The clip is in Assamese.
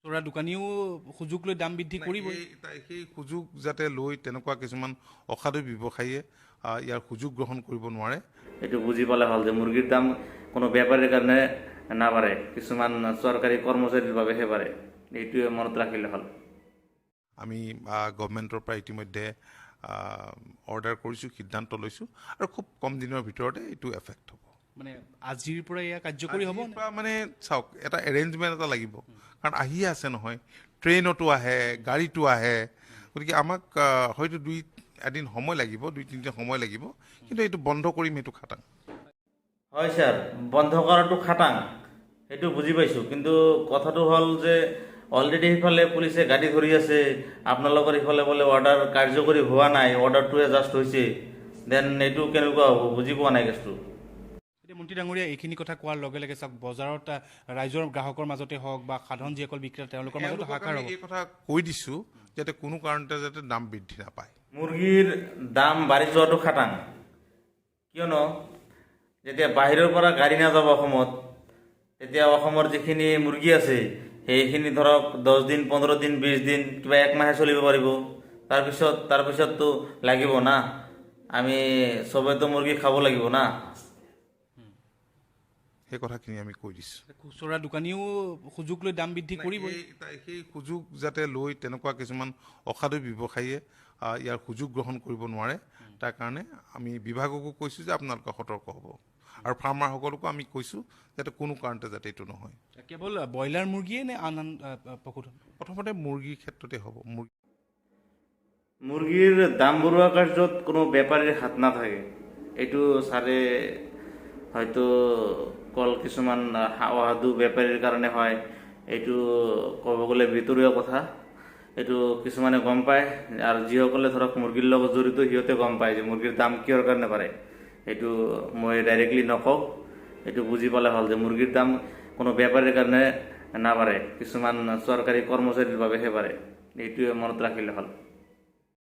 খুচুৰা দোকানীও সুযোগ লৈ দাম বৃদ্ধি কৰিব। সেই সুযোগ যাতে লৈ তেনেকুৱা কিছুমান অসাধু ব্যৱসায়ীয়ে ইয়াৰ সুযোগ গ্ৰহণ কৰিব নোৱাৰে। এইটো বুজি পালে হ'ল যে মুৰ্গীৰ দাম কোনো বেপাৰীৰ কাৰণে নাবাঢ়ে, কিছুমান চৰকাৰী কৰ্মচাৰীৰ বাবেহে বাঢ়ে। এইটোৱে মনত ৰাখিলে হ'ল। আমি গভৰ্ণমেণ্টৰ পৰা ইতিমধ্যে অৰ্ডাৰ কৰিছোঁ, সিদ্ধান্ত লৈছোঁ, আৰু খুব কম দিনৰ ভিতৰতে এইটো এফেক্ট হ'ব। মানে আজিৰ পৰা এয়া কাৰ্যকৰী হ'ব। মানে চাওক, এটা এৰেঞ্জমেণ্ট এটা লাগিব, কাৰণ আহিয়ে আছে নহয়, ট্ৰেইনতো আহে, গাড়ীতো আহে, গতিকে আমাক হয়তো এদিন সময় লাগিব, 2-3 দিন সময় লাগিব, কিন্তু এইটো বন্ধ কৰিম, সেইটো খাটাং। হয় ছাৰ, বন্ধ কৰাটো খাটাং, সেইটো বুজি পাইছোঁ, কিন্তু কথাটো হ'ল যে অলৰেডি সিফালে পুলিচে গাড়ী ধৰি আছে, আপোনালোকৰ সিফালে বোলে অৰ্ডাৰ কাৰ্যকৰী হোৱা নাই, অৰ্ডাৰটোৱে জাষ্ট হৈছে, দেন এইটো কেনেকুৱা হ'ব? বুজি পোৱা নাই কেছটো। এতিয়া মন্ত্ৰী ডাঙৰীয়া এইখিনি কথা কোৱাৰ লগে লগে চাওক, বজাৰত ৰাইজৰ গ্ৰাহকৰ মাজতে হওক বা সাধাৰণ যিসকল বিক্ৰেতা তেওঁলোকৰ মাজত হাহাকাৰ হ'ব। এই কথা কৈ দিছোঁ যাতে কোনো কাৰণতে যাতে দাম বৃদ্ধি নাপায়। মুৰ্গীৰ দাম বাঢ়ি যোৱাটো খাটাং, কিয়নো যেতিয়া বাহিৰৰ পৰা গাড়ী নাযাব অসমত, তেতিয়া অসমৰ যিখিনি মুৰ্গী আছে সেইখিনি ধৰক 10 দিন, 15 দিন, 20 দিন, কিবা 1 মাহে চলিব পাৰিব। তাৰপিছততো লাগিব না, আমি চবেতো মুৰ্গী খাব লাগিব না। সেই কথাখিনি আমি কৈ দিছোঁ। খুচুৰা দোকানীও সুযোগ লৈ দাম বৃদ্ধি কৰিব। সেই সুযোগ যাতে লৈ তেনেকুৱা কিছুমান অসাধু ব্যৱসায়ীয়ে ইয়াৰ সুযোগ গ্ৰহণ কৰিব নোৱাৰে, তাৰ কাৰণে আমি বিভাগকো কৈছোঁ যে আপোনালোকে সতৰ্ক হ'ব, আৰু ফাৰ্মাৰসকলকো আমি কৈছোঁ যাতে কোনো কাৰণতে যাতে এইটো নহয়। কেৱল ব্ৰইলাৰ মুৰ্গীয়ে নে আন আন পশুধন? প্ৰথমতে মুৰ্গীৰ ক্ষেত্ৰতে হ'ব। মুৰ্গীৰ দাম বঢ়োৱা কাৰ্যত কোনো বেপাৰীৰ হাত নাথাকে, এইটো ছাৰে হয়তো কিছুমান অসাধু বেপাৰীৰ কাৰণে হয়, এইটো ক'ব গ'লে ভিতৰুৱা কথা। এইটো কিছুমানে গম পায়, আৰু যিসকলে ধৰক মুৰ্গীৰ লগত জড়িত সিহঁতে গম পায় যে মুৰ্গীৰ দাম কিহৰ কাৰণে বাঢ়ে। এইটো মই ডাইৰেক্টলি নকওঁ, এইটো বুজি পালে হ'ল যে মুৰ্গীৰ দাম কোনো বেপাৰীৰ কাৰণে নাবাঢ়ে, কিছুমান চৰকাৰী কৰ্মচাৰীৰ বাবেহে বাঢ়ে। এইটোৱে মনত ৰাখিলে হ'ল।